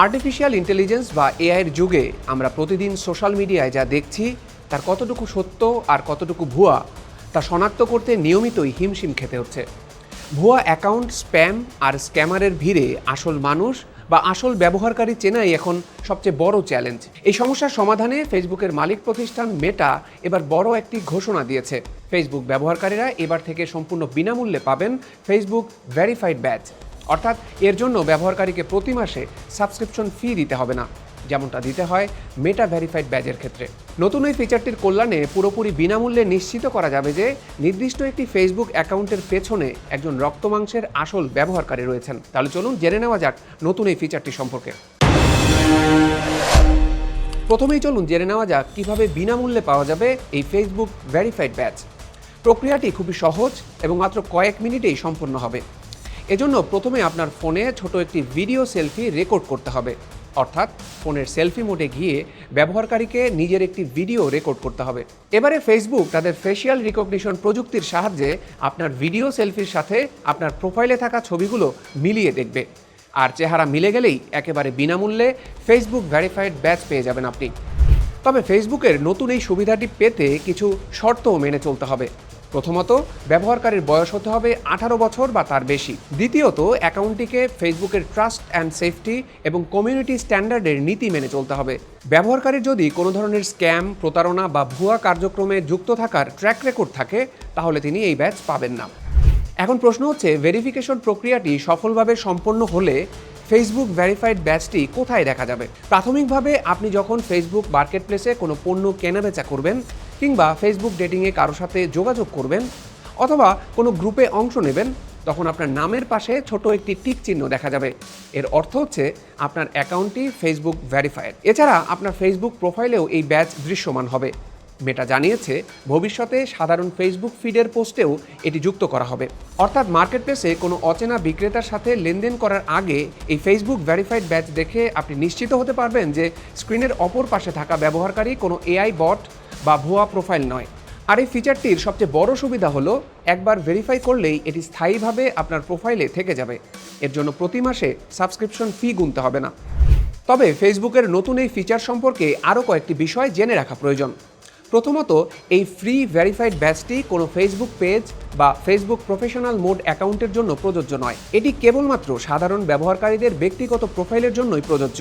Artificial intelligence বা এআইয়ের যুগে আমরা প্রতিদিন সোশ্যাল মিডিয়ায় যা দেখছি তার কতটুকু সত্য আর কতটুকু ভুয়া তা শনাক্ত করতে নিয়মিতই হিমশিম খেতে হচ্ছে। ভুয়া অ্যাকাউন্ট, স্প্যাম আর স্ক্যামারের ভিড়ে আসল মানুষ বা আসল ব্যবহারকারী চেনাই এখন সবচেয়ে বড় চ্যালেঞ্জ। এই সমস্যার সমাধানে ফেসবুকের মালিক প্রতিষ্ঠান মেটা এবার বড় একটি ঘোষণা দিয়েছে। ফেসবুক ব্যবহারকারীরা এবার থেকে সম্পূর্ণ বিনামূল্যে পাবেন ফেসবুক ভেরিফাইড ব্যাজ। অর্থাৎ এর জন্য ব্যবহারকারীকে প্রতি মাসে সাবস্ক্রিপশন ফি দিতে হবে না, যেমনটা দিতে হয় মেটা ভেরিফাইড ব্যাজের ক্ষেত্রে। নতুন এই ফিচারটির কল্যাণে পুরোপুরি বিনামূল্যে নিশ্চিত করা যাবে যে নির্দিষ্ট একটি ফেসবুক অ্যাকাউন্টের পেছনে একজন রক্তমাংসের আসল ব্যবহারকারী রয়েছেন। তাহলে চলুন জেনে নেওয়া যাক নতুন এই ফিচারটি সম্পর্কে। প্রথমেই চলুন জেনে নেওয়া যাক কীভাবে বিনামূল্যে পাওয়া যাবে এই ফেসবুক ভেরিফাইড ব্যাজ। প্রক্রিয়াটি খুবই সহজ এবং মাত্র কয়েক মিনিটেই সম্পন্ন হবে। এজন্য প্রথমে আপনার ফোনে ছোট একটি ভিডিও সেলফি রেকর্ড করতে হবে। অর্থাৎ ফোনের সেলফি মোডে গিয়ে ব্যবহারকারীকে নিজের একটি ভিডিও রেকর্ড করতে হবে। এবারে ফেসবুক তাদের ফেশিয়াল রিকগনিশন প্রযুক্তির সাহায্যে আপনার ভিডিও সেলফির সাথে আপনার প্রোফাইলে থাকা ছবিগুলো মিলিয়ে দেখবে। আর চেহারা মিলে গেলেই একেবারে বিনামূল্যে ফেসবুক ভেরিফাইড ব্যাজ পেয়ে যাবেন আপনি। তবে ফেসবুকের নতুন এই সুবিধাটি পেতে কিছু শর্তও মেনে চলতে হবে। প্রথমত, ব্যবহারকারীর বয়স হতে হবে 18 বছর বা তার বেশি। দ্বিতীয়ত, অ্যাকাউন্টটিকে ফেসবুকের ট্রাস্ট অ্যান্ড সেফটি এবং কমিউনিটি স্ট্যান্ডার্ডের নীতি মেনে চলতে হবে। ব্যবহারকারীর যদি কোনো ধরনের স্ক্যাম, প্রতারণা বা ভুয়া কার্যক্রমে যুক্ত থাকার ট্র্যাক রেকর্ড থাকে তাহলে তিনি এই ব্যাজ পাবেন না। এখন প্রশ্ন হচ্ছে, ভেরিফিকেশন প্রক্রিয়াটি সফলভাবে সম্পন্ন হলে ফেসবুক ভেরিফাইড ব্যাজটি কোথায় দেখা যাবে? প্রাথমিকভাবে আপনি যখন ফেসবুক মার্কেটপ্লেসে কোনো পণ্য কেনাবেচা করবেন, কিংবা ফেসবুক ডেটিংয়ে কারো সাথে যোগাযোগ করবেন, অথবা কোনো গ্রুপে অংশ নেবেন, তখন আপনার নামের পাশে ছোট একটি টিক চিহ্ন দেখা যাবে। এর অর্থ হচ্ছে আপনার অ্যাকাউন্টটি ফেসবুক ভেরিফাইড। এছাড়া আপনার ফেসবুক প্রোফাইলেও এই ব্যাজ দৃশ্যমান হবে। মেটা জানিয়েছে ভবিষ্যতে সাধারণ ফেসবুক ফিডের পোস্টেও এটি যুক্ত করা হবে। অর্থাৎ মার্কেটপ্লেসে কোনো অচেনা বিক্রেতার সাথে লেনদেন করার আগে এই ফেসবুক ভেরিফাইড ব্যাজ দেখে আপনি নিশ্চিত হতে পারবেন যে স্ক্রিনের অপর পাশে থাকা ব্যবহারকারী কোনো এআই বট বা ভুয়া প্রোফাইল নয়। আর এই ফিচারটির সবচেয়ে বড় সুবিধা হলো, একবার ভেরিফাই করলেই এটি স্থায়ীভাবে আপনার প্রোফাইলে থেকে যাবে। এর জন্য প্রতি মাসে সাবস্ক্রিপশন ফি গুনতে হবে না। তবে ফেসবুকের নতুন এই ফিচার সম্পর্কে আরও কয়েকটি বিষয় জেনে রাখা প্রয়োজন। প্রথমত, এই ফ্রি ভেরিফাইড ব্যাজটি কোনো ফেসবুক পেজ বা ফেসবুক প্রফেশনাল মোড অ্যাকাউন্টের জন্য প্রযোজ্য নয়। এটি কেবলমাত্র সাধারণ ব্যবহারকারীদের ব্যক্তিগত প্রোফাইলের জন্যই প্রযোজ্য।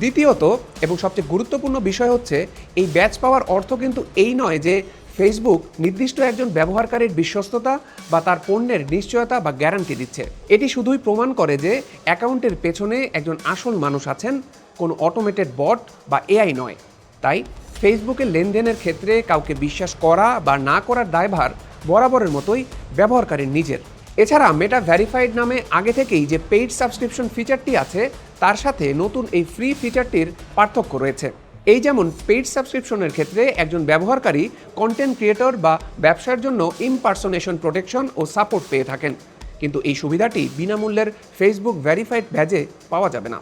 দ্বিতীয়ত এবং সবচেয়ে গুরুত্বপূর্ণ বিষয় হচ্ছে, এই ব্যাজ পাওয়ার অর্থ কিন্তু এই নয় যে ফেসবুক নির্দিষ্ট একজন ব্যবহারকারীর বিশ্বস্ততা বা তার পণ্যের নিশ্চয়তা বা গ্যারান্টি দিচ্ছে। এটি শুধুই প্রমাণ করে যে অ্যাকাউন্টের পেছনে একজন আসল মানুষ আছেন, কোনো অটোমেটেড বট বা এআই নয়। তাই ফেসবুকের লেনদেনের ক্ষেত্রে কাউকে বিশ্বাস করা বা না করার দায়ভার বরাবরের মতোই ব্যবহারকারীর নিজের। এছাড়া মেটা ভেরিফাইড নামে আগে থেকেই যে পেইড সাবস্ক্রিপশন ফিচারটি আছে, তার সাথে নতুন এই ফ্রি ফিচারটির পার্থক্য রয়েছে। এই যেমন পেইড সাবস্ক্রিপশনের ক্ষেত্রে একজন ব্যবহারকারী কন্টেন্ট ক্রিয়েটর বা ব্যবসার জন্য ইমপারসোনেশন প্রোটেকশন ও সাপোর্ট পেয়ে থাকেন, কিন্তু এই সুবিধাটি বিনামূল্যের ফেসবুক ভেরিফাইড ব্যাজে পাওয়া যাবে না।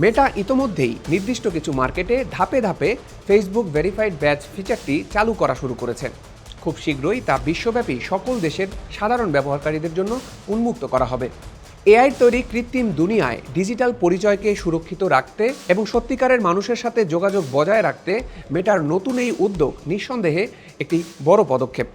মেটা ইতোমধ্যেই নির্দিষ্ট কিছু মার্কেটে ধাপে ধাপে ফেসবুক ভেরিফাইড ব্যাজ ফিচারটি চালু করা শুরু করেছে। খুব শীঘ্রই তা বিশ্বব্যাপী সকল দেশের সাধারণ ব্যবহারকারীদের জন্য উন্মুক্ত করা হবে। এআই তৈরি কৃত্রিম দুনিয়ায় ডিজিটাল পরিচয়কে সুরক্ষিত রাখতে এবং সত্যিকারের মানুষের সাথে যোগাযোগ বজায় রাখতে মেটার নতুন এই উদ্যোগ নিঃসন্দেহে একটি বড় পদক্ষেপ।